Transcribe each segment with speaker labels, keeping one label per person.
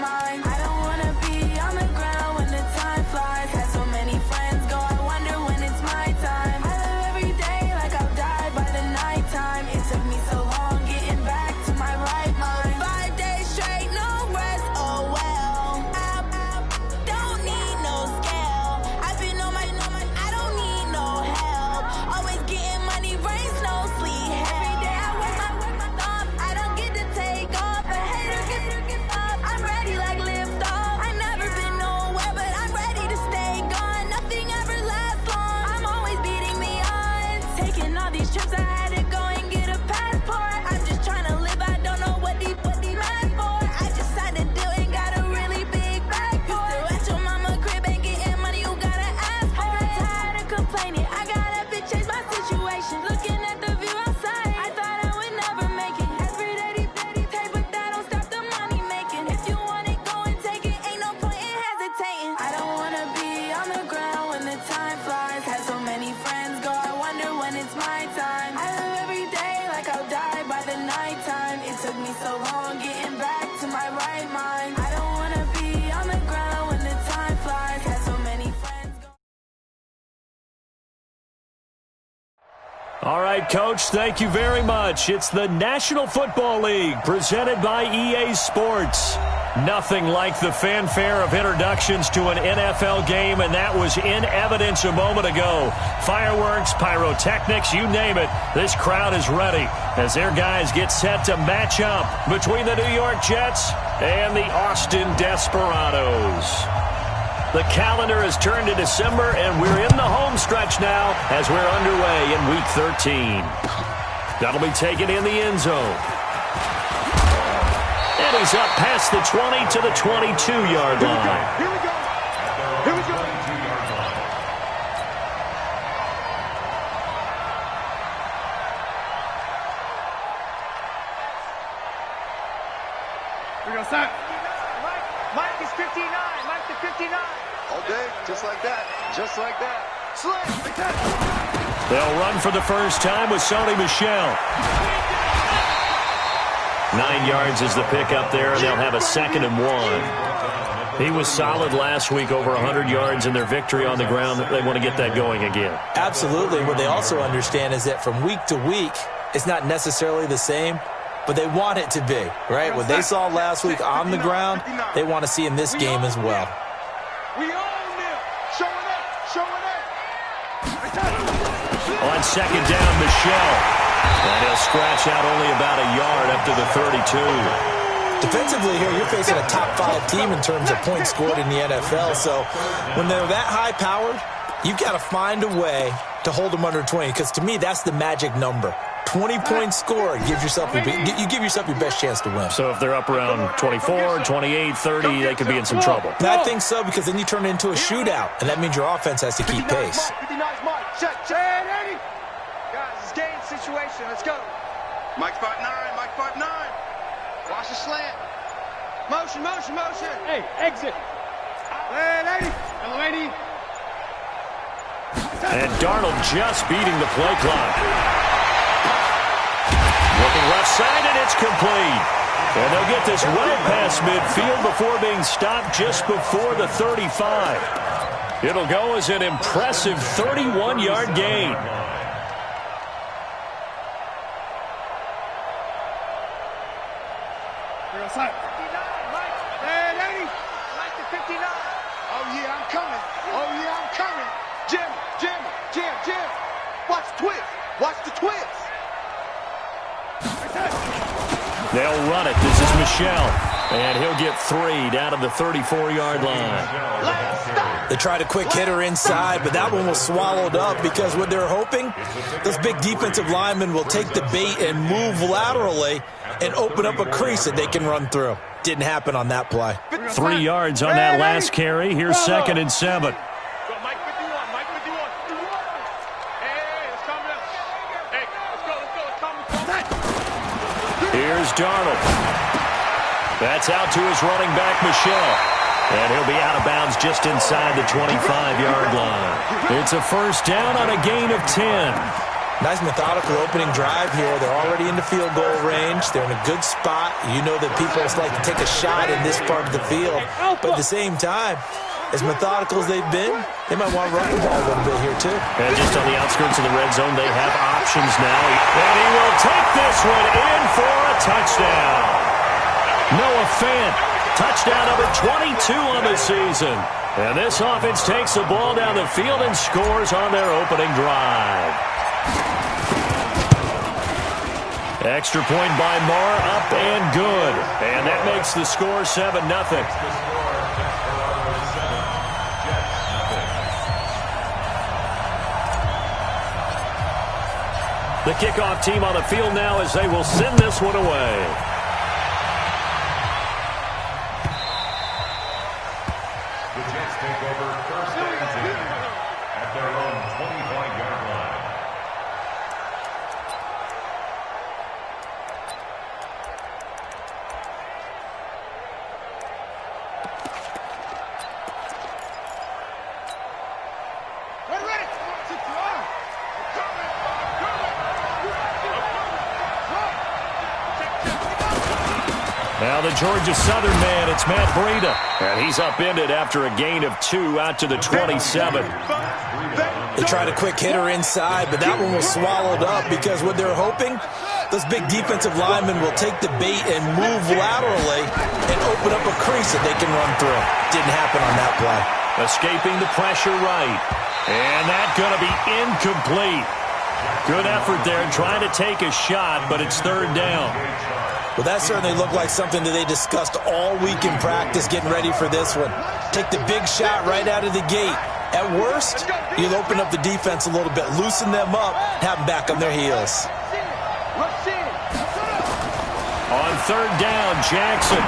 Speaker 1: mind. I don't wanna be on the ground when the time flies. Had so many friends go, I wonder when it's my time. I live every day like I'll die by the nighttime. It took me so long getting back to my right mind. 5 days straight, no rest, oh well. I don't need no scale. I've been on my, I don't need no help. Always getting money, rains, no sleep. Every day I work my thumb. I don't get to take off. A hater get up. I'm ready like lift off. I never been nowhere, but I'm ready to stay gone. Nothing ever lasts long. I'm always beating the odds. Taking all these trips, I had to go and get a passport. I'm just trying to live. I don't know what these mad for. I just signed a deal and got a really big bag for it. Still at your mama crib and getting money, you gotta ask for it. I'm tired of complaining. I gotta change my situation. Looking at the view outside, I thought I would never make it. Every day, pay, but that don't stop the money making. If you want it, go and take it. Ain't no point in hesitating. I don't wanna be on the ground when the time flies. Had so many friends go, I wonder when it's my time. I live every day like I'll die by the nighttime. It took me so long getting back to my right mind. I don't wanna be on the ground when the time flies. Had so many friends go.
Speaker 2: All right, Coach, thank you very much. It's the National Football League presented by EA Sports. Nothing like the fanfare of introductions to an NFL game, and that was in evidence a moment ago. Fireworks, pyrotechnics, you name it. This crowd is ready as their guys get set to match up between the New York Jets and the Austin Desperados. The calendar has turned to December, and we're in the home stretch now as we're underway in Week 13. That'll be taken in the end zone. And he's up past the 20 to the 22-yard line.
Speaker 3: Here we go. Here we go. We're going to start. Mike is 59. Mike to 59.
Speaker 4: All day, just like that. Just like that. Slam, like that.
Speaker 2: They'll run for the first time with Sony Michel. 9 yards is the pickup there, and they'll have a 2nd and 1. He was solid last week, over 100 yards in their victory on the ground. They want to get that going again.
Speaker 5: Absolutely. What they also understand is that from week to week, it's not necessarily the same, but they want it to be, right? What they saw last week on the ground, they want to see in this game as well.
Speaker 3: We own them. Showing up. Showing up.
Speaker 2: On 2nd down, Michel. And he'll scratch out only about a yard up to the 32.
Speaker 5: Defensively here, you're facing a top-5 team in terms of points scored in the NFL. So when they're that high-powered, you've got to find a way to hold them under 20. Because to me, that's the magic number. 20-point score, you give yourself your best chance to win.
Speaker 2: So if they're up around 24, 28, 30, they could be in some trouble.
Speaker 5: And I think so, because then you turn it into a shootout, and that means your offense has to keep pace.
Speaker 3: 59 Mike. Check, 80. Guys, it's game situation. Let's go.
Speaker 4: Mike 5'9", Mike 5'9". Watch the slant.
Speaker 3: Motion, motion, motion. Hey, exit. Hey, lady. Hello, lady.
Speaker 2: And Darnold just beating the play clock. Looking left side, and it's complete. And they'll get this well past midfield before being stopped just before the 35. It'll go as an impressive 31-yard gain.
Speaker 3: Hey, lady. Like the 59. Oh, yeah, I'm coming. Oh, yeah, I'm coming. Jim. Watch the twist. Watch the twist.
Speaker 2: They'll run it. This is Michel. And he'll get 3 down to the 34-yard line.
Speaker 5: They tried a quick hitter inside, but that one was swallowed up because what they're hoping, those big defensive linemen will take the bait and move laterally and open up a crease that they can run through. Didn't happen on that play.
Speaker 2: 3 yards on that last carry. Here's 2nd and 7. Here's Darnold. That's out to his running back, Michel. And he'll be out of bounds just inside the 25-yard line. It's a first down on a gain of 10.
Speaker 5: Nice methodical opening drive here. They're already in the field goal range. They're in a good spot. You know that people like to take a shot in this part of the field. But at the same time, as methodical as they've been, they might want to run the ball a little bit here too.
Speaker 2: And just on the outskirts of the red zone, they have options now. And he will take this one in for a touchdown. Noah Fant, touchdown number 22 on the season. And this offense takes the ball down the field and scores on their opening drive. Extra point by Marr, up and good. And that makes the score 7-0. The kickoff team on the field now as they will send this one away.
Speaker 6: The Jets take over first and 10 at their own 25-yard line.
Speaker 2: Now the Georgia Southern man, it's Matt Breida. And he's upended after a gain of 2 out to the 27.
Speaker 5: They tried a quick hitter inside, but that one was swallowed up because what they're hoping, those big defensive linemen will take the bait and move laterally and open up a crease that they can run through. Didn't happen on that play.
Speaker 2: Escaping the pressure right. And that's going to be incomplete. Good effort there trying to take a shot, but it's third down.
Speaker 5: Well, that certainly looked like something that they discussed all week in practice getting ready for this one. Take the big shot right out of the gate. At worst, you'll open up the defense a little bit, loosen them up, have them back on their heels.
Speaker 2: On third down, Jackson.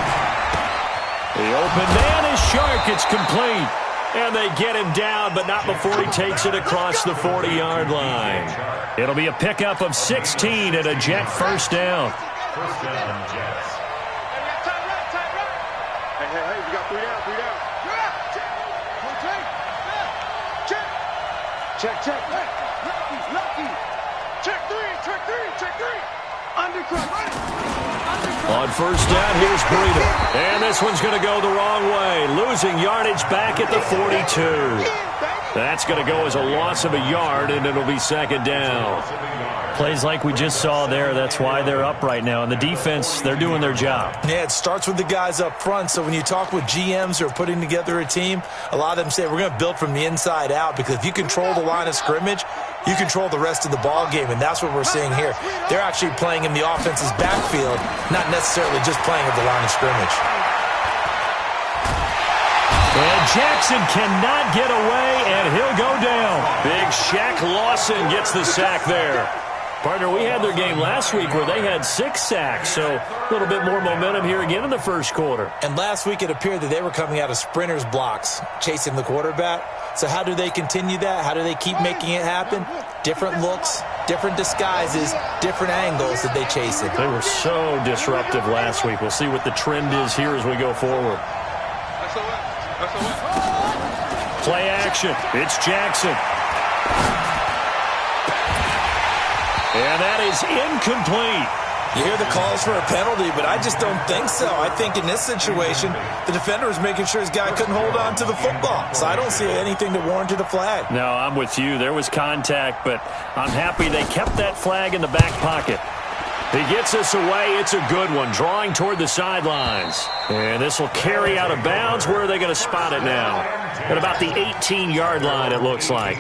Speaker 2: The open man is Shark. It's complete. And they get him down, but not before he takes it across the 40-yard line. It'll be a pickup of 16 and a Jet first down.
Speaker 6: First down, Jets.
Speaker 3: Hey, we got 3 down, 3 down. Check. Lucky. Check 3. Undercut.
Speaker 2: On first down, here's Breida. And this one's going to go the wrong way. Losing yardage back at the 42. That's going to go as a loss of a yard, and it'll be second down.
Speaker 7: Plays like we just saw there, that's why they're up right now. And the defense, they're doing their job.
Speaker 5: Yeah, it starts with the guys up front. So when you talk with GMs who are putting together a team, a lot of them say we're going to build from the inside out, because if you control the line of scrimmage, you control the rest of the ball game, and that's what we're seeing here. They're actually playing in the offense's backfield, not necessarily just playing at the line of scrimmage.
Speaker 2: And Jackson cannot get away, and he'll go down. Big Shaq Lawson gets the sack there. Partner, we had their game last week where they had 6 sacks, so a little bit more momentum here again in the first quarter.
Speaker 5: And last week it appeared that they were coming out of sprinters blocks, chasing the quarterback. So how do they continue that? How do they keep making it happen? Different looks, different disguises, different angles that they chase it.
Speaker 2: They were so disruptive last week. We'll see what the trend is here as we go forward. Play action. It's Jackson. And that is incomplete.
Speaker 5: You hear the calls for a penalty, but I just don't think so. I think in this situation, the defender was making sure his guy couldn't hold on to the football. So I don't see anything that warranted a flag.
Speaker 2: No, I'm with you. There was contact, but I'm happy they kept that flag in the back pocket. He gets us away. It's a good one, drawing toward the sidelines. And this will carry out of bounds. Where are they going to spot it now? At about the 18-yard line, it looks like.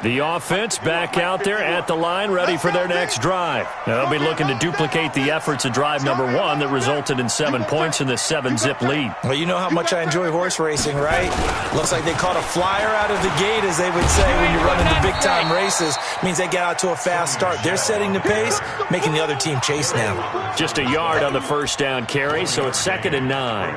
Speaker 2: The offense back out there at the line, ready for their next drive. Now they'll be looking to duplicate the efforts of drive number 1 that resulted in 7 points in the 7-zip lead.
Speaker 5: Well, you know how much I enjoy horse racing, right? Looks like they caught a flyer out of the gate, as they would say when you're running the big-time races. Means they get out to a fast start. They're setting the pace, making the other team chase now.
Speaker 2: Just a yard on the first down carry, so it's 2nd and 9.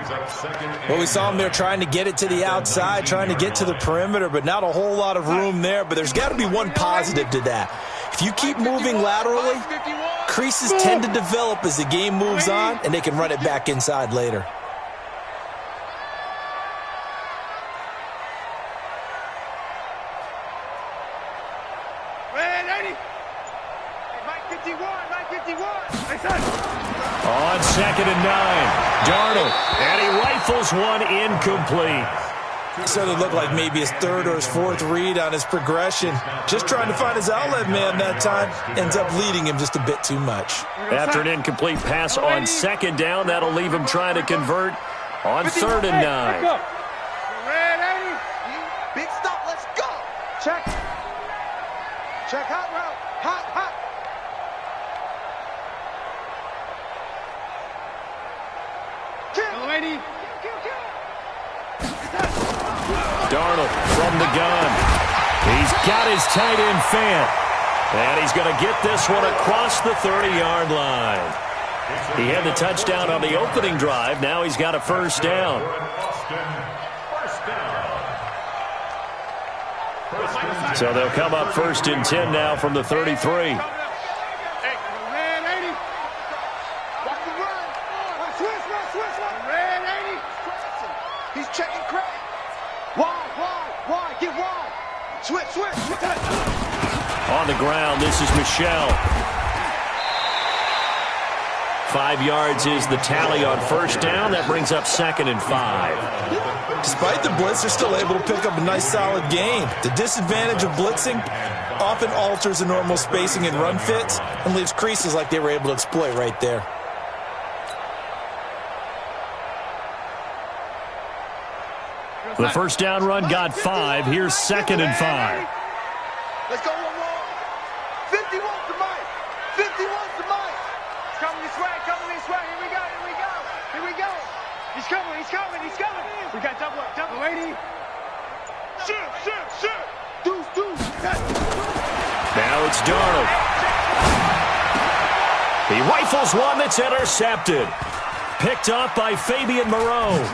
Speaker 5: Well, we saw them there trying to get it to the outside, trying to get to the perimeter, but not a whole lot of room there. But there's got to be one positive to that. If you keep moving laterally, creases tend to develop as the game moves on, and they can run it back inside later.
Speaker 2: Darnold, and he rifles one incomplete.
Speaker 5: So it looked like maybe his third or his fourth read on his progression. Just trying to find his outlet man that time. Ends up leading him just a bit too much.
Speaker 2: After an incomplete pass on second down, that'll leave him trying to convert on 3rd and 9.
Speaker 3: Big stop, let's go. Check. Check, hot route. Hot, hot. Kill.
Speaker 2: Darnold from the gun. He's got his tight end fan. And he's going to get this one across the 30-yard line. He had the touchdown on the opening drive. Now he's got a first down. So they'll come up 1st and 10 now from the 33.
Speaker 3: He's checking Craig. Wide, get wide. Switch.
Speaker 2: On the ground, this is Michel. 5 yards is the tally on first down. That brings up 2nd and 5.
Speaker 5: Despite the blitz, they're still able to pick up a nice, solid gain. The disadvantage of blitzing often alters the normal spacing and run fits and leaves creases like they were able to exploit right there.
Speaker 2: The first down run got 5. Here's 2nd and 5.
Speaker 3: Let's go one more. 51 to Mike. 51 to Mike. It's coming this way. Here we go. He's coming. We got double up. 80. Shoot. Deuce.
Speaker 2: Now it's Darnold. He rifles one that's intercepted. Picked up by Fabian Moreau.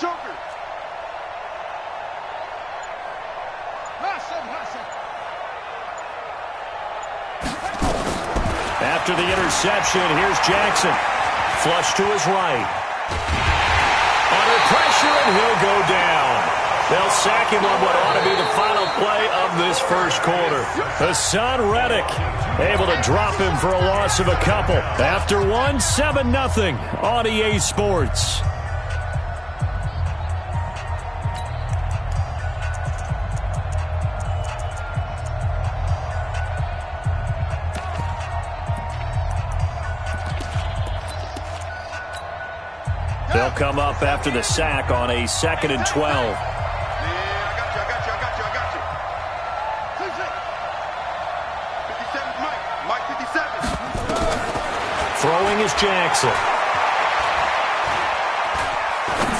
Speaker 3: Joker.
Speaker 2: After the interception, here's Jackson. Flush to his right. Under pressure, and he'll go down. They'll sack him on what ought to be the final play of this first quarter. Hassan Reddick able to drop him for a loss of a couple. After one, 7-0 on EA Sports. They'll come up after the sack on a 2nd and 12.
Speaker 3: I got you. 57, Mike 57.
Speaker 2: Throwing is Jackson.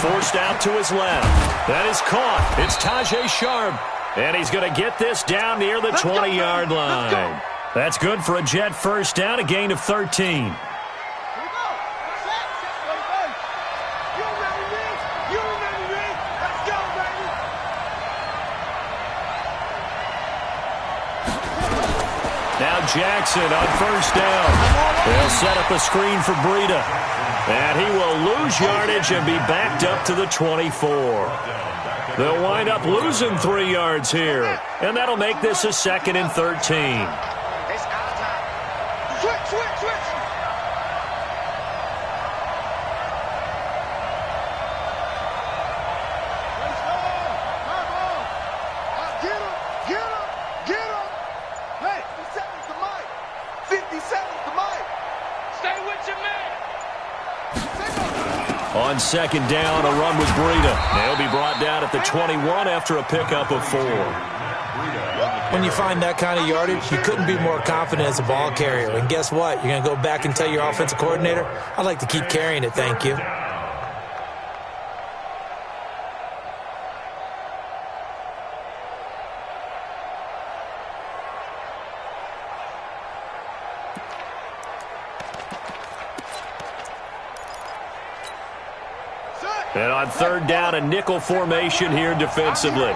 Speaker 2: Forced out to his left. That is caught. It's Tajay Sharp. And he's going to get this down near the 20-yard line. That's good for a Jet first down, a gain of 13. Jackson on first down. They'll set up a screen for Breida. And he will lose yardage and be backed up to the 24. They'll wind up losing 3 yards here. And that'll make this a 2nd and 13.
Speaker 3: Switch. Get him. Hey, 57 to Mike. 57 to Mike. Stay with your man.
Speaker 2: On second down, a run with Breida. They'll be brought down at the 21 after a pickup of 4.
Speaker 5: When you find that kind of yardage, you couldn't be more confident as a ball carrier. And guess what? You're going to go back and tell your offensive coordinator, I'd like to keep carrying it, thank you.
Speaker 2: And on third down, a nickel formation here defensively.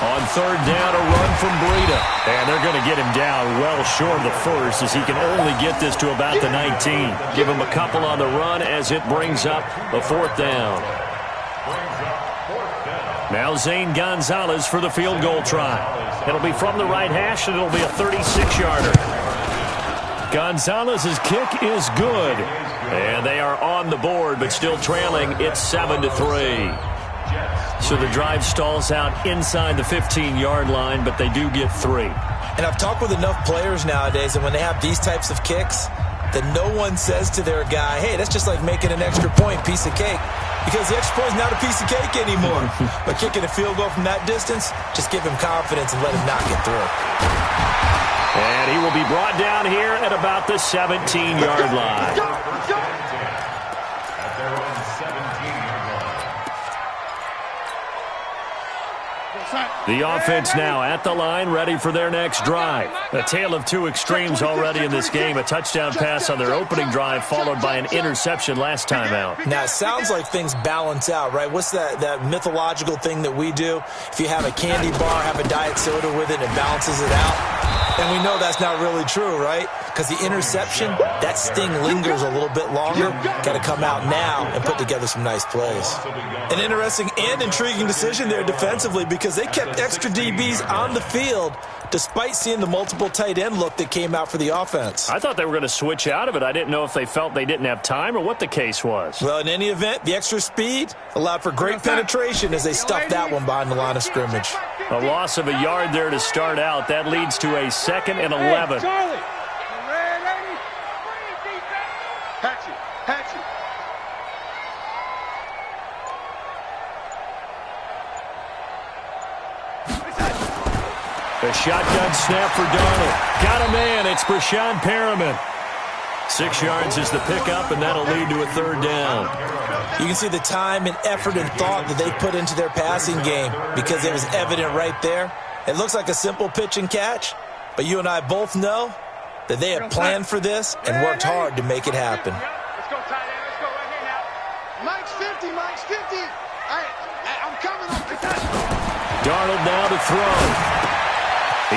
Speaker 2: On third down, a run from Breida. And they're going to get him down well short of the first as he can only get this to about the 19. Give him a couple on the run as it brings up a fourth down. Now Zane Gonzalez for the field goal try. It'll be from the right hash, and it'll be a 36-yarder. Gonzalez's kick is good. And they are on the board, but still trailing. It's 7-3. So the drive stalls out inside the 15-yard line, but they do get 3.
Speaker 5: And I've talked with enough players nowadays, and when they have these types of kicks, that no one says to their guy, hey, that's just like making an extra point, piece of cake. Because the extra point is not a piece of cake anymore. But kicking a field goal from that distance, just give him confidence and let him knock it through.
Speaker 2: And he will be brought down here at about the 17-yard line. The offense now at the line, ready for their next drive. A tale of two extremes already in this game. A touchdown pass on their opening drive, followed by an interception last time out.
Speaker 5: Now, it sounds like things balance out, right? What's that mythological thing that we do? If you have a candy bar, have a diet soda with it, and it balances it out. And we know that's not really true, right? Because the interception, that sting lingers a little bit longer. Got to come out now and put together some nice plays. An interesting and intriguing decision there defensively because they kept extra DBs on the field despite seeing the multiple tight end look that came out for the offense.
Speaker 2: I thought they were going to switch out of it. I didn't know if they felt they didn't have time or what the case was.
Speaker 5: Well, in any event, the extra speed allowed for great penetration as they stuffed that one behind the line of scrimmage.
Speaker 2: A loss of a yard there to start out. That leads to a 2nd and 11.
Speaker 3: Charlie. Hatchet.
Speaker 2: A shotgun snap for Darnold. Got a man. It's Brashad Perriman. 6 yards is the pickup, and that'll lead to a 3rd down.
Speaker 5: You can see the time and effort and thought that they put into their passing game because it was evident right there. It looks like a simple pitch and catch, but you and I both know that they have planned for this and worked hard to make it happen.
Speaker 3: Let's go, tight end. Let's go right here now. Mike's 50. I'm coming up.
Speaker 2: Darnold now to throw.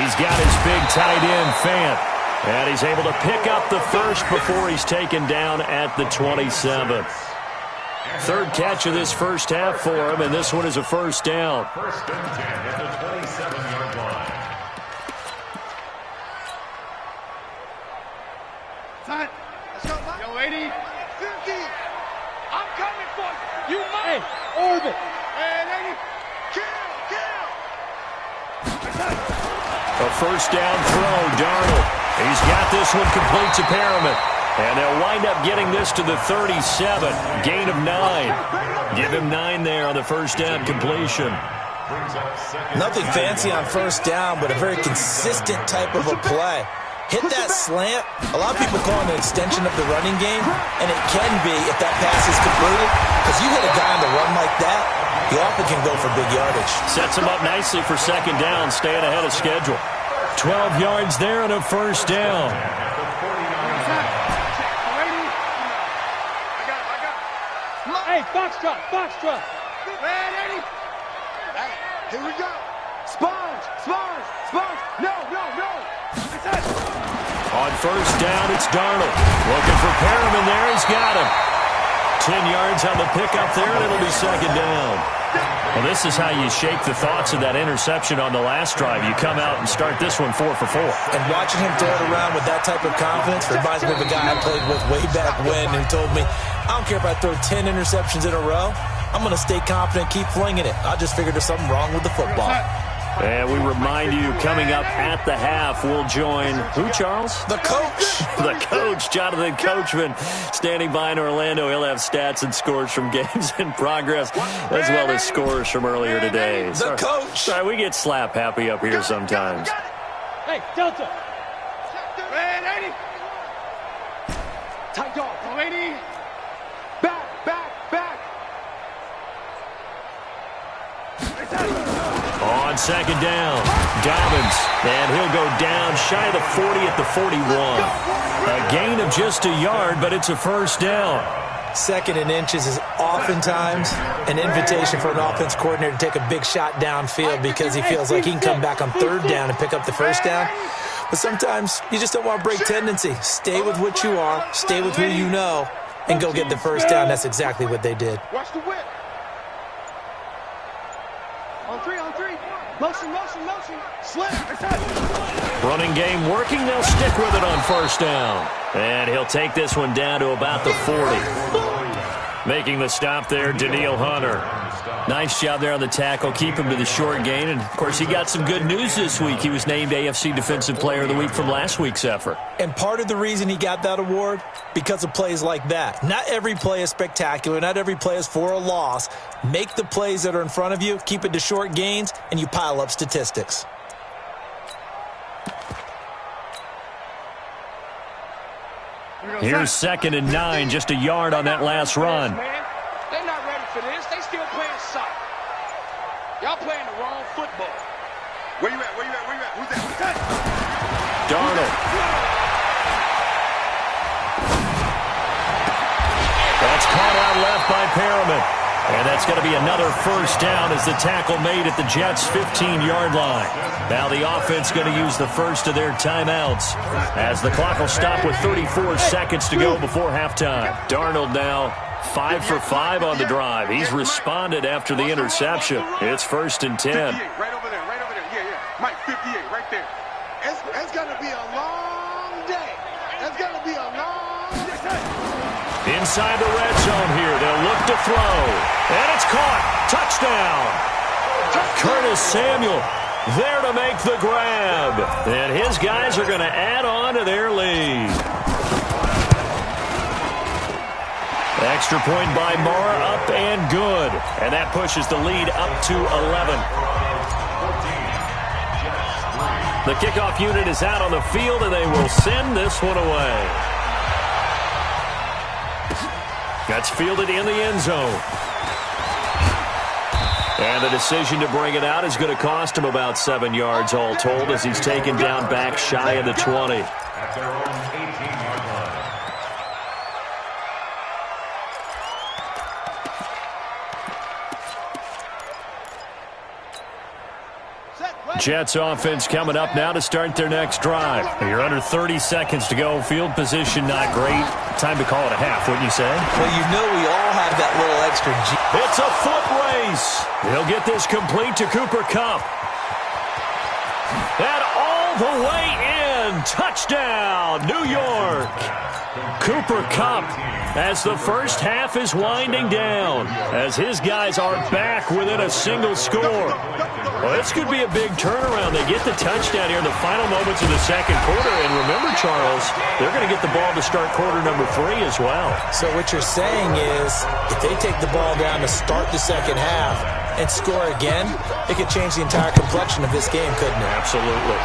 Speaker 2: He's got his big tight end, Fant. And he's able to pick up the first before he's taken down at the 27. 3rd catch of this first half for him, and this one is a 1st down.
Speaker 6: 1st and 10 at the 27-yard line.
Speaker 3: Let's go, Mike. Yo, 80. 50. I'm coming for you. You might. Orbit. And 80. Kill.
Speaker 2: A 1st down throw, Darnold. He's got this one complete to Perriman. And they'll wind up getting this to the 37. Gain of 9. Give him 9 there on the 1st down completion.
Speaker 5: Nothing fancy on 1st down, but a very consistent type of a play. Hit that slant. A lot of people call it an extension of the running game, and it can be if that pass is completed. Because you hit a guy on the run like that, he often can go for big yardage.
Speaker 2: Sets him up nicely for 2nd down, staying ahead of schedule. 12 yards there and a 1st down.
Speaker 3: Hey, Foxtrot. Man, Eddie. Here we go. Sponge. No.
Speaker 2: On 1st down, it's Darnold. Looking for Perriman there. He's got him. 10 yards on the pickup there, and it'll be 2nd down. Well, this is how you shake the thoughts of that interception on the last drive. You come out and start this one 4 for 4.
Speaker 5: And watching him throw it around with that type of confidence reminds me of a guy I played with way back when who told me, I don't care if I throw 10 interceptions in a row. I'm going to stay confident, keep flinging it. I just figured there's something wrong with the football.
Speaker 2: And we remind you, coming up at the half, we'll join who, Charles?
Speaker 5: The coach.
Speaker 2: The coach, Jonathan Coachman, standing by in Orlando. He'll have stats and scores from games in progress, as well as scores from earlier today.
Speaker 5: The coach.
Speaker 2: Sorry, we get slap happy up here sometimes.
Speaker 3: Hey, Delta. Man, 80. Tight dog. 80. Back.
Speaker 2: On 2nd down, Dobbins, and he'll go down shy of the 40 at the 41. A gain of just a yard, but it's a 1st down.
Speaker 5: Second and inches is oftentimes an invitation for an offense coordinator to take a big shot downfield because he feels like he can come back on third down and pick up the first down. But sometimes you just don't want to break tendency. Stay with what you are, stay with who you know, and go get the first down. That's exactly what they did.
Speaker 3: Watch the whip. On three. Motion. Slam.
Speaker 2: Running game working. They'll stick with it on first down. And he'll take this one down to about the 40. Making the stop there, Danielle Hunter. Nice job there on the tackle. Keep him to the short gain. And, of course, he got some good news this week. He was named AFC Defensive Player of the Week from last week's effort.
Speaker 5: And part of the reason he got that award, because of plays like that. Not every play is spectacular. Not every play is for a loss. Make the plays that are in front of you, keep it to short gains, and you pile up statistics.
Speaker 2: Here's 2nd and 9, just a yard on that last run.
Speaker 3: They're not ready for this. They still playing soccer. Y'all playing the wrong football.
Speaker 4: Where you at? Who's that?
Speaker 2: Darnold. That's caught out left by Perriman. And that's going to be another first down as the tackle made at the Jets' 15-yard line. Now the offense going to use the first of their timeouts as the clock will stop with 34 seconds to go before halftime. Darnold now 5 for 5 on the drive. He's responded after the interception. It's 1st and 10.
Speaker 4: Right over there. Yeah. Mike, 58, right there. It's going to be a long day.
Speaker 2: Inside the red zone here. They'll look to throw. And it's caught. Touchdown. Curtis Samuel there to make the grab. And his guys are going to add on to their lead. Extra point by Mara, up and good. And that pushes the lead up to 11. The kickoff unit is out on the field, and they will send this one away. That's fielded in the end zone. And the decision to bring it out is going to cost him about 7 yards all told as he's taken down back shy of the 20.
Speaker 6: At their own 18-yard line.
Speaker 2: Jets offense coming up now to start their next drive. You're under 30 seconds to go. Field position not great. Time to call it a half, wouldn't you say?
Speaker 5: Well, you know we all have that little extra G.
Speaker 2: It's a foot race. He'll get this complete to Cooper Kupp. And all the way in. Touchdown, New York. Cooper Kupp as the first half is winding down, as his guys are back within a single score. Well, this could be a big turnaround. They get the touchdown here in the final moments of the second quarter. And remember, Charles, they're going to get the ball to start quarter number 3 as well. So what you're saying is if they take the ball down to start the second half and score again, it could change the entire complexion of this game, couldn't it? Absolutely.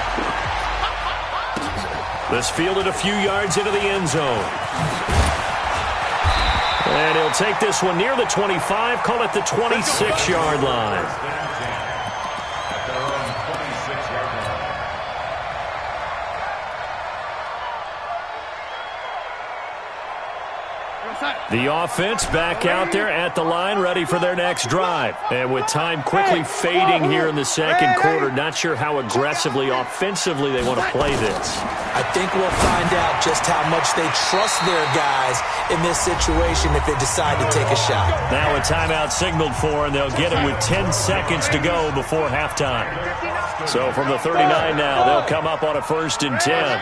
Speaker 2: This fielded a few yards into the end zone. And he'll take this one near the 25, call it the 26-yard line.
Speaker 6: At their own 26-yard line.
Speaker 2: The offense back out there at the line, ready for their next drive. And with time quickly fading here in the second quarter, not sure how aggressively, offensively they want to play this.
Speaker 5: I think we'll find out just how much they trust their guys in this situation if they decide to take a shot.
Speaker 2: Now a timeout signaled for, and they'll get it with 10 seconds to go before halftime. So from the 39 now, they'll come up on a 1st and 10.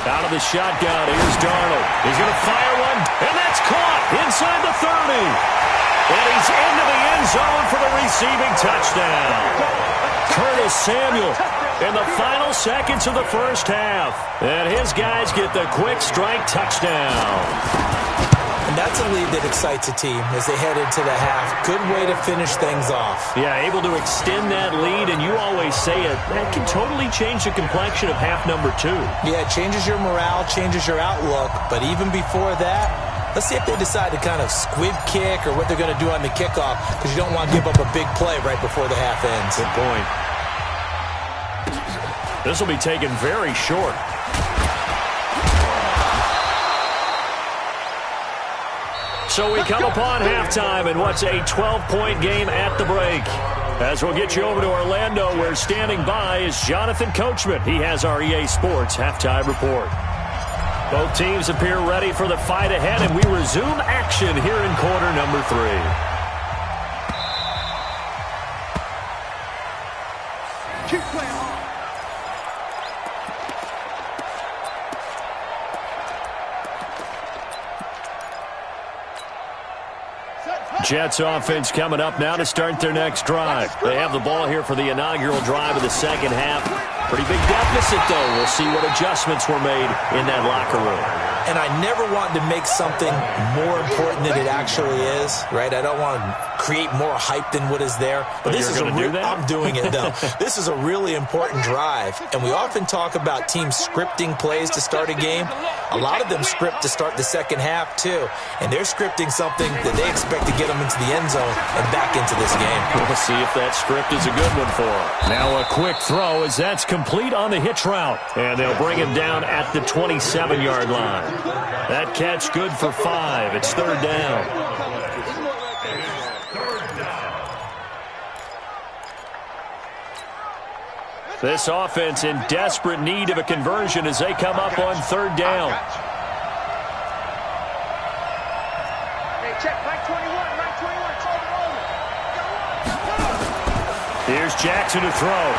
Speaker 2: Out of the shotgun, here's Darnold. He's going to fire one, and that's caught inside the 30. And he's into the end zone for the receiving touchdown. Curtis Samuel in the final seconds of the first half. And his guys get the quick strike touchdown.
Speaker 5: And that's a lead that excites a team as they head into the half. Good way to finish things off.
Speaker 2: Yeah, able to extend that lead, and you always say it, that can totally change the complexion of half number 2.
Speaker 5: Yeah, it changes your morale, changes your outlook. But even before that, let's see if they decide to kind of squib kick or what they're going to do on the kickoff, because you don't want to give up a big play right before the half ends.
Speaker 2: Good point. This will be taken very short. So we come upon halftime in what's a 12-point game at the break. As we'll get you over to Orlando, where standing by is Jonathan Coachman. He has our EA Sports halftime report. Both teams appear ready for the fight ahead, and we resume action here in quarter number 3.
Speaker 3: Keep playing hard.
Speaker 2: Jets offense coming up now to start their next drive. They have the ball here for the inaugural drive of the second half. Pretty big deficit, though. We'll see what adjustments were made in that locker room.
Speaker 5: And I never want to make something more important than it actually is, right? I don't want to create more hype than what is there. But this is I'm doing it, though. This is a really important drive. And we often talk about teams scripting plays to start a game. A lot of them script to start the second half, too. And they're scripting something that they expect to get them into the end zone and back into this game.
Speaker 2: We'll see if that script is a good one for them. Now a quick throw as that's complete on the hitch route. And they'll bring him down at the 27-yard line. That catch good for 5. It's third down. This offense in desperate need of a conversion as they come up on third down.
Speaker 3: Hey, check, Mike 21, Mike 21.
Speaker 2: Here's Jackson to throw.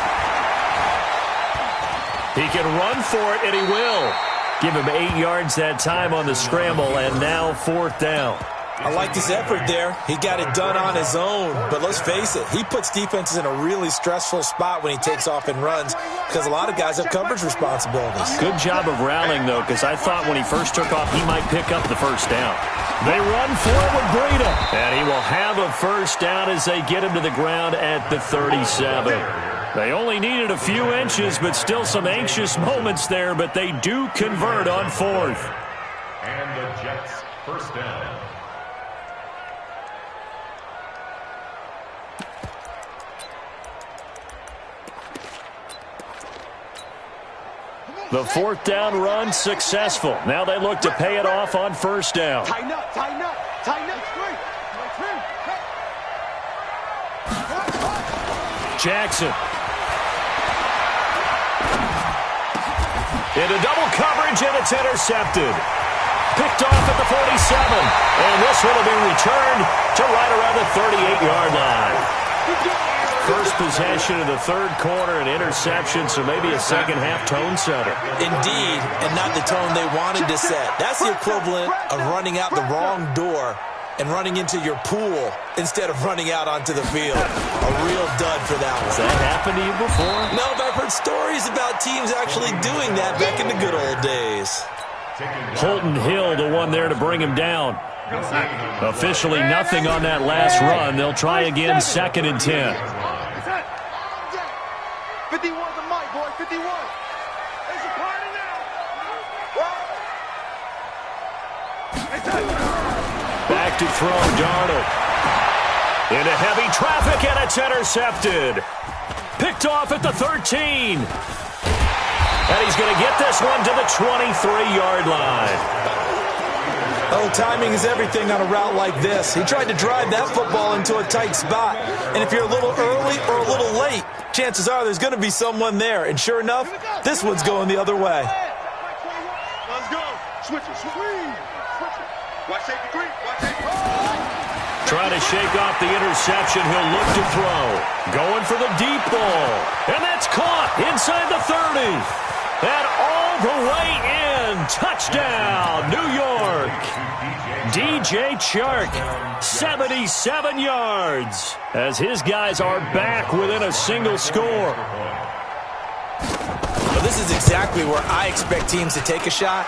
Speaker 2: He can run for it, and he will. Give him 8 yards that time on the scramble, and now fourth down.
Speaker 5: I like his effort there. He got it done on his own. But let's face it, he puts defenses in a really stressful spot when he takes off and runs because a lot of guys have coverage responsibilities.
Speaker 2: Good job of rallying, though, because I thought when he first took off, he might pick up the first down. They run for it with Breida. And he will have a first down as they get him to the ground at the 37. They only needed a few inches, but still some anxious moments there, but they do convert on fourth.
Speaker 6: And the Jets first down.
Speaker 2: The fourth down run successful. Now they look to pay it off on first down.
Speaker 3: Tighten up, tighten up, tighten up.
Speaker 2: Jackson. Into double coverage, and it's intercepted. Picked off at the 47. And this one will be returned to right around the 38-yard line. First possession of the third quarter, an interception, so maybe a second-half tone setter.
Speaker 5: Indeed, and not the tone they wanted to set. That's the equivalent of running out the wrong door and running into your pool instead of running out onto the field. A real dud for that one.
Speaker 2: Has that happened to you before?
Speaker 5: No, but I've heard stories about teams actually doing that back in the good old days.
Speaker 2: Holton Hill, the one there to bring him down. Officially nothing on that last run. They'll try again, 2nd and 10.
Speaker 3: 51's a mic, boy, 51. It's a party now.
Speaker 2: Back to throw, Darnold. Into heavy traffic, and it's intercepted. Picked off at the 13. And he's going to get this one to the 23-yard line.
Speaker 5: Oh, timing is everything on a route like this. He tried to drive that football into a tight spot. And if you're a little early or a little late, chances are there's going to be someone there. And sure enough, this one's going the other way.
Speaker 3: Let's go. Switch it, switch it. Watch safety three. Watch safety.
Speaker 2: Trying to shake off the interception. He'll look to throw. Going for the deep ball. And that's caught inside the 30. And all the way in. Touchdown, New York. DJ Chark, 77 yards. As his guys are back within a single score.
Speaker 5: Well, this is exactly where I expect teams to take a shot.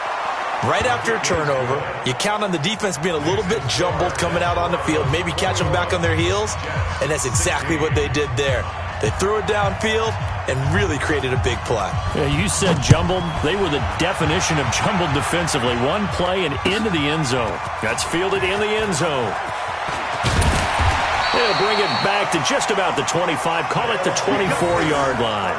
Speaker 5: Right after a turnover, you count on the defense being a little bit jumbled coming out on the field, maybe catch them back on their heels, and that's exactly what they did there. They threw it downfield and really created a big play.
Speaker 2: Yeah, you said jumbled. They were the definition of jumbled defensively. One play and into the end zone. That's fielded in the end zone. They'll bring it back to just about the 25. Call it the 24-yard line.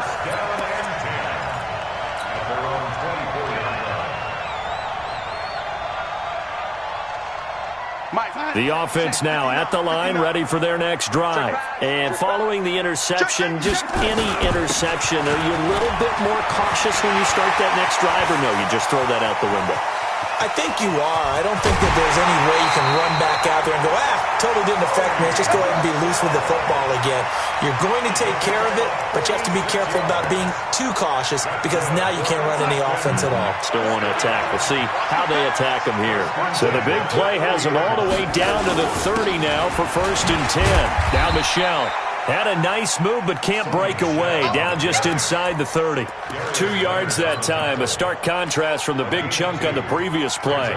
Speaker 2: The offense now at the line, ready for their next drive. And following the interception, just any interception, are you a little bit more cautious when you start that next drive, or no, you just throw that out the window?
Speaker 5: I think you are. I don't think that there's any way you can run back out there and go, totally didn't affect me. Let's just go ahead and be loose with the football again. You're going to take care of it, but you have to be careful about being too cautious because now you can't run any offense at all.
Speaker 2: Still want to attack. We'll see how they attack them here. So the big play has them all the way down to the 30 now for 1st and 10. Now Michelle. Had a nice move, but can't break away. Down just inside the 30. 2 yards that time. A stark contrast from the big chunk on the previous play.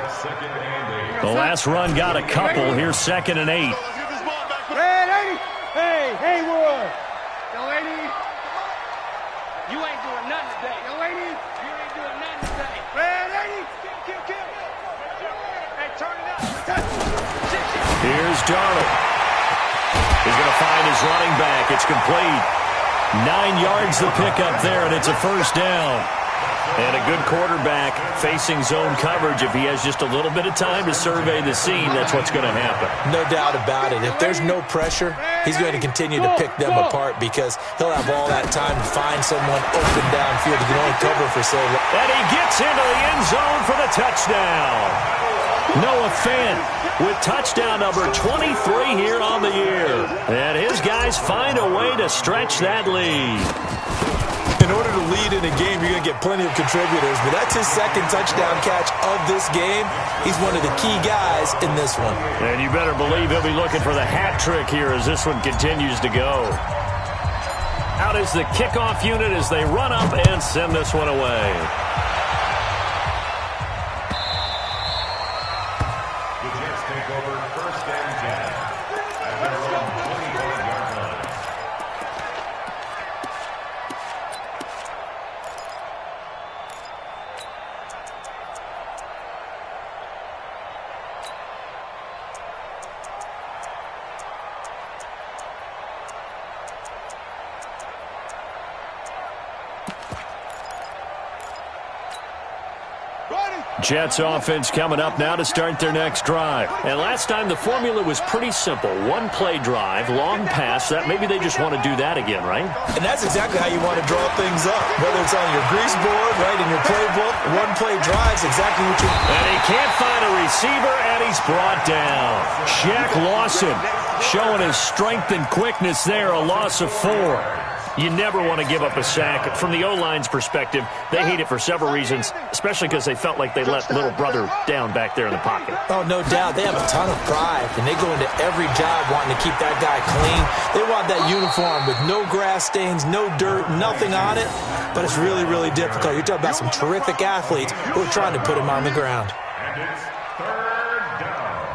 Speaker 2: The last run got a couple. Here's 2nd and 8.
Speaker 3: Hey, Wood. Yo, lady. You ain't doing nothing today. Yo, lady. You ain't doing nothing today. Red, lady. Kill. Hey, turn it up.
Speaker 2: Here's Darnold. He's going to find his running back. It's complete. 9 yards the pickup there, and it's a 1st down. And a good quarterback facing zone coverage. If he has just a little bit of time to survey the scene, that's what's going to happen.
Speaker 5: No doubt about it. If there's no pressure, he's going to continue to pick them apart because he'll have all that time to find someone open downfield. He can only cover for so long.
Speaker 2: And he gets into the end zone for the touchdown. Noah Fant with touchdown number 23 here on the year. And his guys find a way to stretch that lead.
Speaker 5: In order to lead in a game, you're going to get plenty of contributors, but that's his 2nd touchdown catch of this game. He's one of the key guys in this one.
Speaker 2: And you better believe he'll be looking for the hat trick here as this one continues to go. Out is the kickoff unit as they run up and send this one away. Jets offense coming up now to start their next drive. And last time the formula was pretty simple. 1-play drive, long pass. That maybe they just want to do that again, right?
Speaker 5: And that's exactly how you want to draw things up. Whether it's on your grease board, right, in your playbook, 1-play drive's exactly what you...
Speaker 2: And he can't find a receiver, and he's brought down. Shaq Lawson showing his strength and quickness there, a loss of 4. You never want to give up a sack. From the O-line's perspective, they hate it for several reasons, especially because they felt like they let little brother down back there in the pocket.
Speaker 5: Oh, no doubt. They have a ton of pride, and they go into every job wanting to keep that guy clean. They want that uniform with no grass stains, no dirt, nothing on it, but it's really, really difficult. You're talking about some terrific athletes who are trying to put him on the ground.
Speaker 6: And it's 3rd down.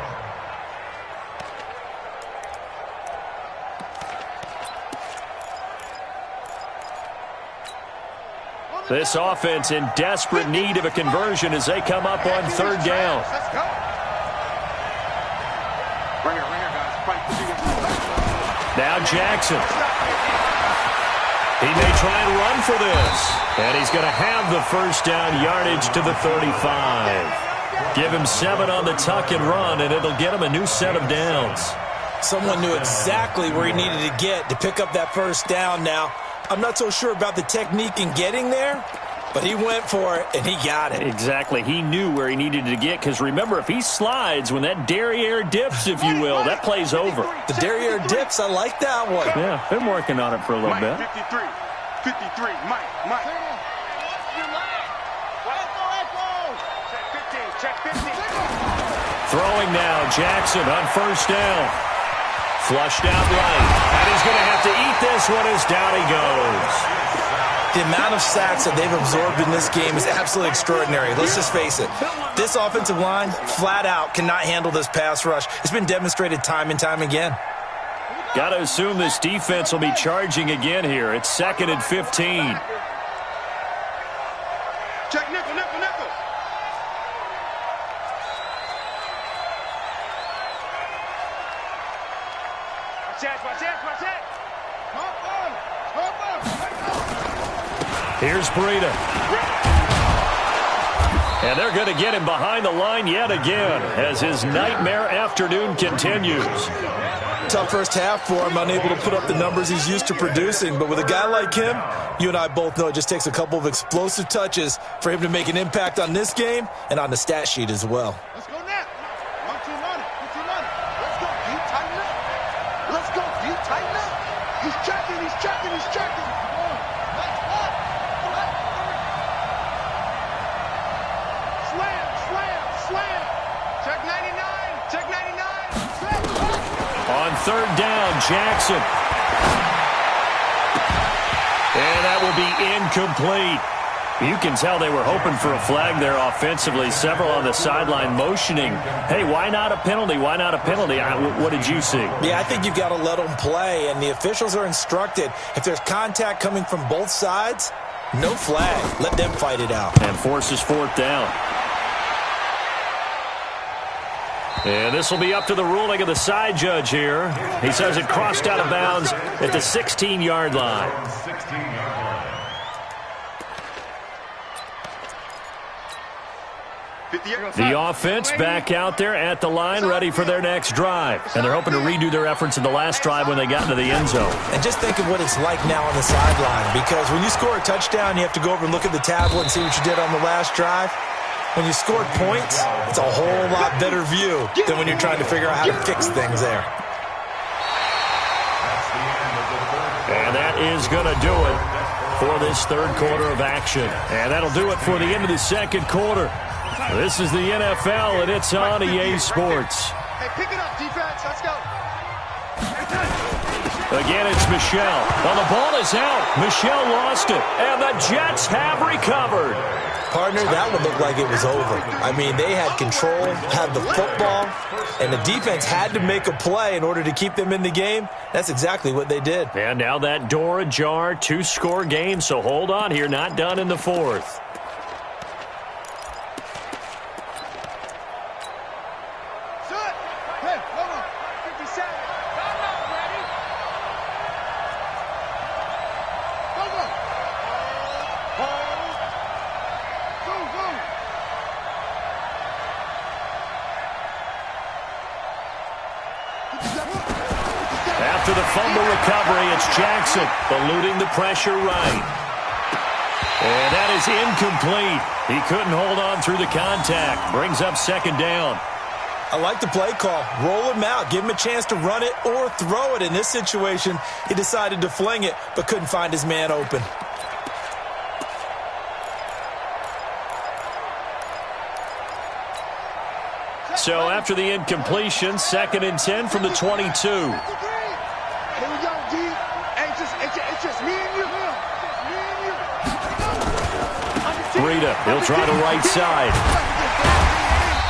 Speaker 2: This offense in desperate need of a conversion as they come up on 3rd down.
Speaker 3: Let's go. Right here, guys.
Speaker 2: Now Jackson. He may try and run for this. And he's going to have the 1st down yardage to the 35. Give him 7 on the tuck and run, and it'll get him a new set of downs.
Speaker 5: Someone knew exactly where he needed to get to pick up that 1st down now. I'm not so sure about the technique in getting there, but he went for it, and he got it.
Speaker 2: Exactly. He knew where he needed to get, because remember, if he slides, when that derriere dips, if you will, that play's over.
Speaker 5: The derriere dips, I like that one.
Speaker 2: Yeah, been working on it for a little bit.
Speaker 4: 53, Mike.
Speaker 3: Check 15.
Speaker 2: Throwing now, Jackson on 1st down. Flushed out right. And he's going to have to eat this one as down he goes.
Speaker 5: The amount of sacks that they've absorbed in this game is absolutely extraordinary. Let's just face it. This offensive line, flat out, cannot handle this pass rush. It's been demonstrated time and time again.
Speaker 2: Got to assume this defense will be charging again here. It's 2nd and 15.
Speaker 4: Check nickel.
Speaker 3: Watch it.
Speaker 2: Here's Breida. And they're going to get him behind the line yet again as his nightmare afternoon continues.
Speaker 5: Tough first half for him, unable to put up the numbers he's used to producing. But with a guy like him, you and I both know it just takes a couple of explosive touches for him to make an impact on this game and on the stat sheet as well.
Speaker 4: Let's go now. 1, 2, run it. 1, 2, run it. Let's go. Deep, tighten up. Let's go. Deep, tighten up. He's checking. He's checking. He's checking. Slam, slam, slam. Check 99. Check 99.
Speaker 2: On third down, Jackson. And that will be incomplete. You can tell they were hoping for a flag there offensively. Several on the sideline motioning, hey, why not a penalty? Why not a penalty? What did you see?
Speaker 5: Yeah, I think you've got to let them play, and the officials are instructed. If there's contact coming from both sides, no flag. Let them fight it out.
Speaker 2: And forces fourth down. And this will be up to the ruling of the side judge here. He says it crossed out of bounds at the 16-yard line.
Speaker 6: 16-yard line.
Speaker 2: The offense back out there at the line, ready for their next drive. And they're hoping to redo their efforts in the last drive when they got into the end zone.
Speaker 5: And just think of what it's like now on the sideline, because when you score a touchdown, you have to go over and look at the tablet and see what you did on the last drive. When you scored points, it's a whole lot better view than when you're trying to figure out how to fix things there.
Speaker 2: And that is going to do it for this third quarter of action. And that'll do it for the end of the second quarter. This is the NFL, and it's on EA Sports.
Speaker 3: Hey, pick it up, defense. Let's go.
Speaker 2: Again, it's Michel. Well, the ball is out. Michel lost it, and the Jets have recovered.
Speaker 5: Partner, that would look like it was over. I mean, they had control, had the football, and the defense had to make a play in order to keep them in the game. That's exactly what they did.
Speaker 2: And now that door ajar, two-score game, so hold on here, not done in the fourth. After the fumble recovery, it's Jackson eluding the pressure right. And that is incomplete. He couldn't hold on through the contact. Brings up second down.
Speaker 5: I like the play call. Roll him out. Give him a chance to run it or throw it. In this situation, he decided to fling it, but couldn't find his man open.
Speaker 2: So after the incompletion, 2nd and 10 from the 22.
Speaker 4: Here we go, D. Hey, it's just me and you.
Speaker 2: Breida, he'll try the right side.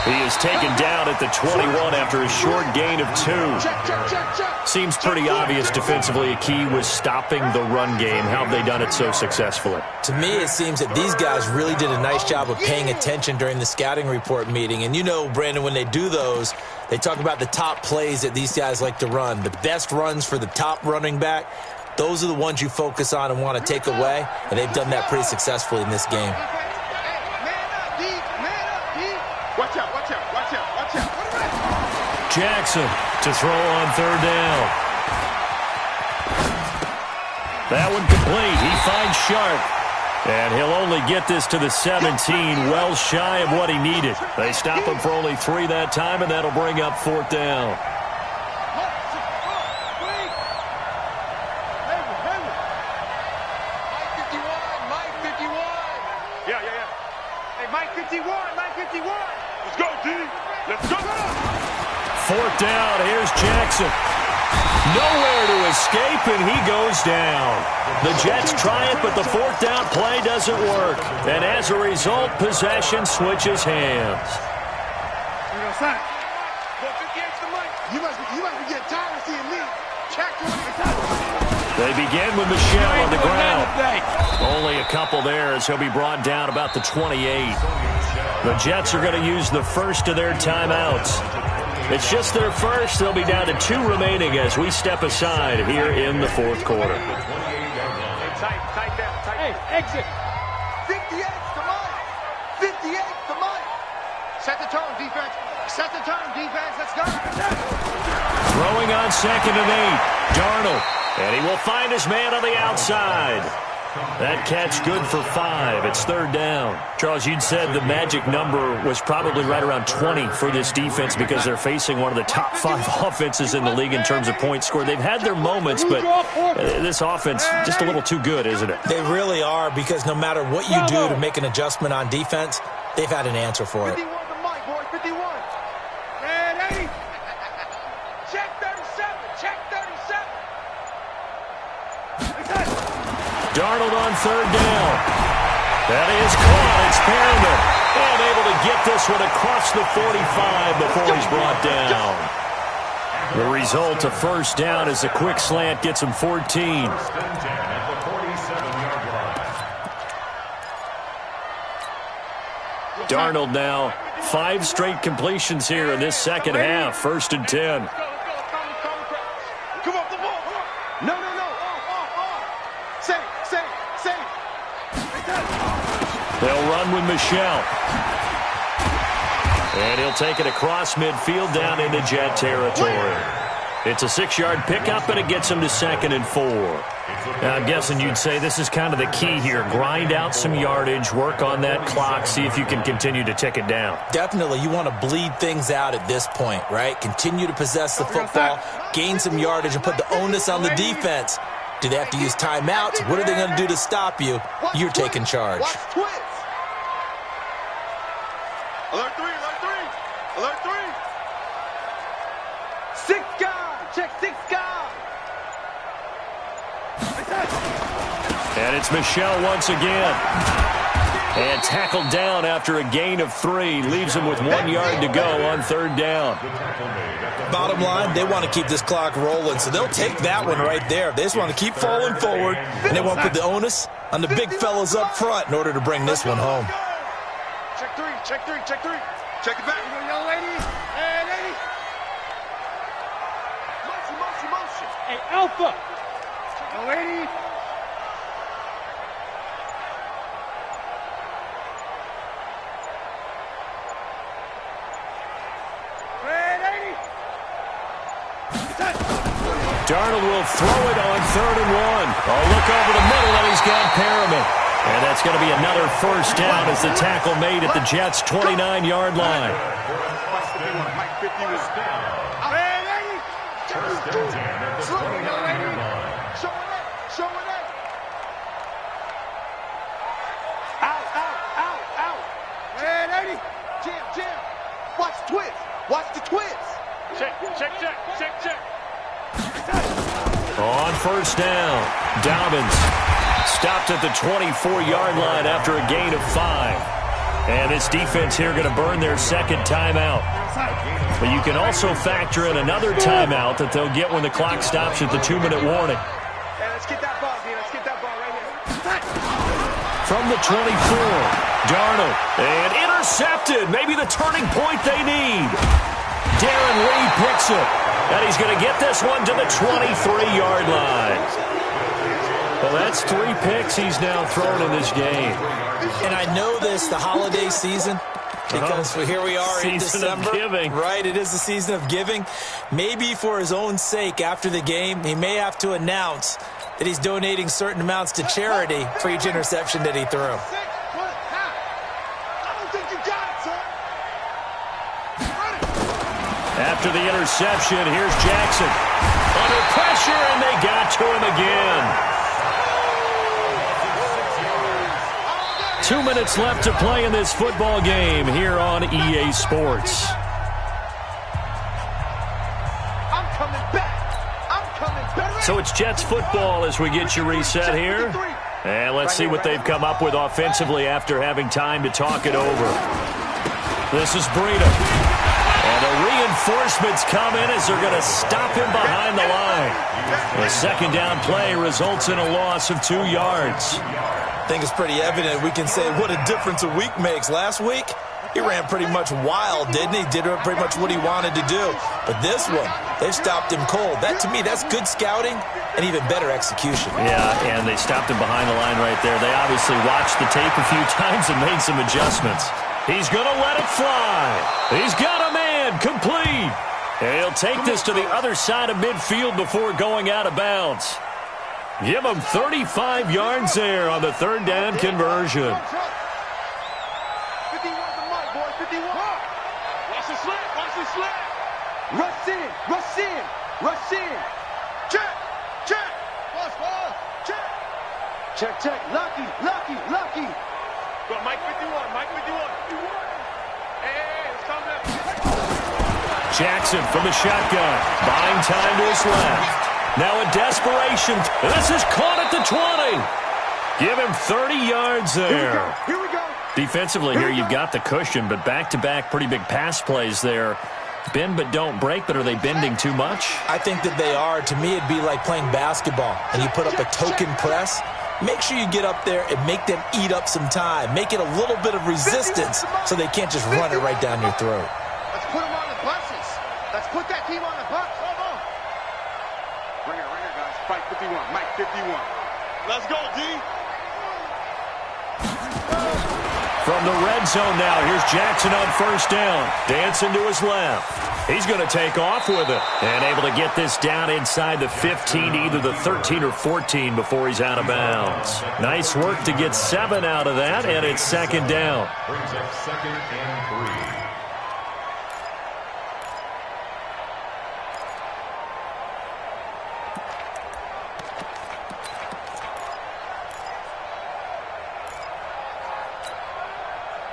Speaker 2: He is taken down at the 21 after a short gain of 2. Seems pretty obvious defensively a key was stopping the run game. How have they done it so successfully?
Speaker 5: To me, it seems that these guys really did a nice job of paying attention during the scouting report meeting. And you know, Brandon, when they do those, they talk about the top plays that these guys like to run. The best runs for the top running back, those are the ones you focus on and want to take away. And they've done that pretty successfully in this game.
Speaker 4: Watch out, watch out, watch out, watch out.
Speaker 2: Jackson to throw on third down. That one complete. He finds Sharp. And he'll only get this to the 17, well shy of what he needed. They stop him for only 3 that time, and that'll bring up fourth down. Fourth down, here's Jackson. Nowhere to escape, and he goes down. The Jets try it, but the fourth down play doesn't work. And as a result, possession switches hands.
Speaker 4: You must be getting tired of seeing me.
Speaker 2: They begin with Michel on the ground. Only a couple there as he'll be brought down about the 28. The Jets are going to use the first of their timeouts. It's just their first. They'll be down to 2 remaining as we step aside here in the fourth quarter.
Speaker 3: Tight down. Hey, exit.
Speaker 4: 58 to mine.
Speaker 3: 58 to Mike.
Speaker 4: Set the tone, defense. Set the tone, defense. Let's go.
Speaker 2: Throwing on 2nd and 8. Darnold. And he will find his man on the outside. That catch good for 5. It's 3rd down. Charles, you'd said the magic number was probably right around 20 for this defense because they're facing one of the top 5 offenses in the league in terms of points scored. They've had their moments, but this offense just a little too good, isn't it?
Speaker 5: They really are, because no matter what you do to make an adjustment on defense, they've had an answer for it.
Speaker 3: 51 to Mike, boys. 51. And 80. Check 37. Check 37.
Speaker 2: Darnold on 3rd down. That is caught. It's Perriman. And able to get this one across the 45 before he's brought down. The result, a 1st down, as a quick slant gets him 14.
Speaker 6: 1st and 10 at the 47-yard line.
Speaker 2: Darnold now 5 straight completions here in this second half. 1st and 10.
Speaker 3: Come on, the ball. No. Save.
Speaker 2: They'll run with Michelle. And he'll take it across midfield down into Jet territory. It's a 6-yard pickup, and it gets him to 2nd and 4. Now, I'm guessing you'd say this is kind of the key here. Grind out some yardage, work on that clock, see if you can continue to tick it down.
Speaker 5: Definitely, you want to bleed things out at this point, right? Continue to possess the football, gain some yardage, and put the onus on the defense. Do they have to use timeouts? What are they going to do to stop you? You're taking charge.
Speaker 3: Watch twist. Alert 3. 6 guard. Check 6 guard.
Speaker 2: And it's Michelle once again. And tackled down after a gain of 3. Leaves him with 1 yard to go on 3rd down.
Speaker 5: Bottom line, they want to keep this clock rolling, so they'll take that one right there. They just want to keep falling forward, and they want to put the onus on the big fellas up front in order to bring this one home.
Speaker 3: Check 3. Check it back. Young lady. And 80. Motion. Hey, Alpha. Young lady.
Speaker 2: Darnold will throw it on 3rd and 1. A look over the middle, and he's got Perriman. And that's going to be another 1st down as the tackle made at the Jets' 29-yard line.
Speaker 3: Mike 50 was down.
Speaker 6: First and 10 at the 29-yard line.
Speaker 3: Showing it. Out. And 80. Jam. Watch the twist. Check.
Speaker 2: On 1st down, Dobbins stopped at the 24-yard line after a gain of 5. And this defense here going to burn their 2nd timeout. But you can also factor in another timeout that they'll get when the clock stops at the 2-minute warning.
Speaker 3: Hey, let's get that ball, D. Let's get that ball right here.
Speaker 2: From the 24, Darnold. And intercepted. Maybe the turning point they need. Darren Lee picks it. And he's going to get this one to the 23-yard line. Well, that's 3 picks he's now thrown in this game.
Speaker 5: And I know this, the holiday season, because here we are in December.
Speaker 2: Giving.
Speaker 5: Right, it is the season of giving. Maybe for his own sake after the game, he may have to announce that he's donating certain amounts to charity for each interception that he threw.
Speaker 3: I don't think you got it, son.
Speaker 2: After the interception, here's Jackson. Under pressure, and they got to him again. 2 minutes left to play in this football game here on EA Sports.
Speaker 3: I'm coming back.
Speaker 2: So it's Jets football as we get you reset here. And let's see what they've come up with offensively after having time to talk it over. This is Breida. And the reinforcements come in as they're going to stop him behind the line. The 2nd down play results in a loss of 2 yards.
Speaker 5: I think it's pretty evident we can say what a difference a week makes. Last week, He ran pretty much wild, didn't he? Did pretty much what he wanted to do. But this one, they've stopped him cold. That, to me, that's good scouting and even better execution.
Speaker 7: Yeah, and they stopped him behind the line right there. They obviously watched the tape a few times and made some adjustments.
Speaker 2: He's going to let it fly. He's got a man complete. And he'll take this to the other side of midfield before going out of bounds. Give him 35 yards there on the third down conversion.
Speaker 3: 51 to Mike, boy. 51. Watch the slant. Watch the slant. Rush in. Rush in. Rush in. Check. Check. Pause. Check. Check. Lucky. Go, Mike 51. Mike 51. Hey, it's coming up.
Speaker 2: Jackson from the shotgun. Buying time to his left. Now in desperation. This is caught at the 20. Give him 30 yards there.
Speaker 3: Here we go.
Speaker 2: Defensively here, you've got the cushion, but back-to-back pretty big pass plays there. Bend but don't break, but are they bending too much?
Speaker 5: I think that they are. To me, it'd be like playing basketball, and you put up a token press. Make sure you get up there and make them eat up some time. Make it a little bit of resistance so they can't just run it right down your throat.
Speaker 3: Let's put them on the buses. Let's put that team on the bus. Come on. Bring it, guys. Mike 51. Mike 51. Let's go, D.
Speaker 2: From the red zone now, here's Jackson on first down. Dancing to his left. He's going to take off with it. And able to get this down inside the 15, either the 13 or 14 before he's out of bounds. Nice work to get 7 out of that, and it's second down.
Speaker 6: Brings up 2nd and 3.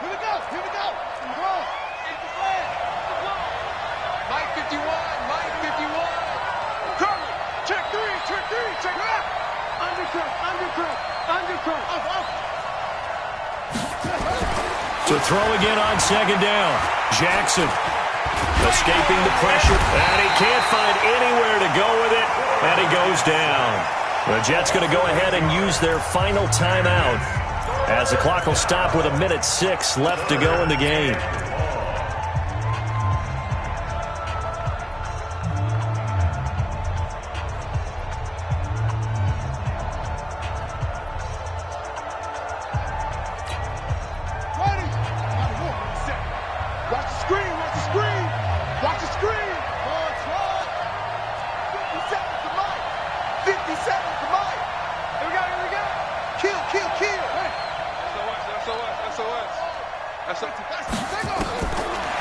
Speaker 3: Here we go. Mike 51. Curry. Check three. Check left. Undercut. Off.
Speaker 2: To throw again on second down. Jackson escaping the pressure, and he can't find anywhere to go with it, and he goes down. The Jets going to go ahead and use their final timeout as the clock will stop with 1:06 left to go in the game.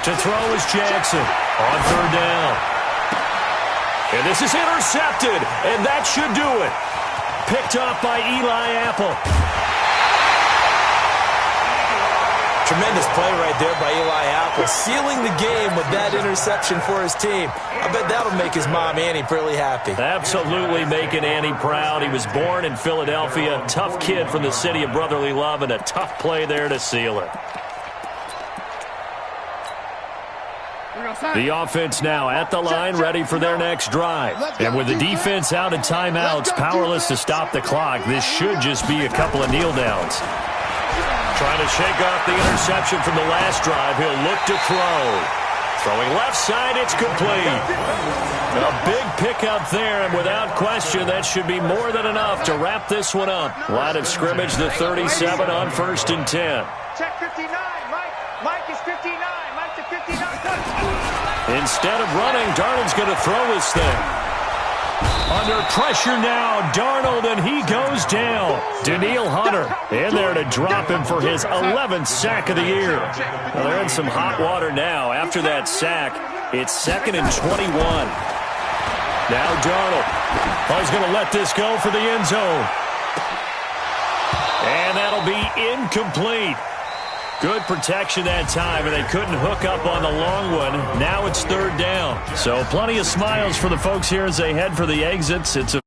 Speaker 2: To throw is Jackson on third down. And this is intercepted, and that should do it. Picked off by Eli Apple.
Speaker 5: Tremendous play right there by Eli Apple, sealing the game with that interception for his team. I bet that'll make his mom, Annie, really happy.
Speaker 2: Absolutely making Annie proud. He was born in Philadelphia, tough kid from the city of brotherly love, and a tough play there to seal it. The offense now at the line, ready for their next drive. And with the defense out of timeouts, powerless to stop the clock, this should just be a couple of kneel downs. Trying to shake off the interception from the last drive. He'll look to throw. Throwing left side, it's complete. A big pickup there, and without question, that should be more than enough to wrap this one up. Line of scrimmage, the 37 on 1st and 10.
Speaker 3: Check 59, Mike is 59. Mike to 59.
Speaker 2: Instead of running, Darnold's going to throw this thing. Under pressure now, Darnold, and he goes down. Danielle Hunter in there to drop him for his 11th sack of the year. Well, they're in some hot water now. After that sack, it's 2nd and 21. Now Darnold. Oh, he's going to let this go for the end zone. And that'll be incomplete. Good protection that time, and they couldn't hook up on the long one. Now it's 3rd down. So plenty of smiles for the folks here as they head for the exits. It's a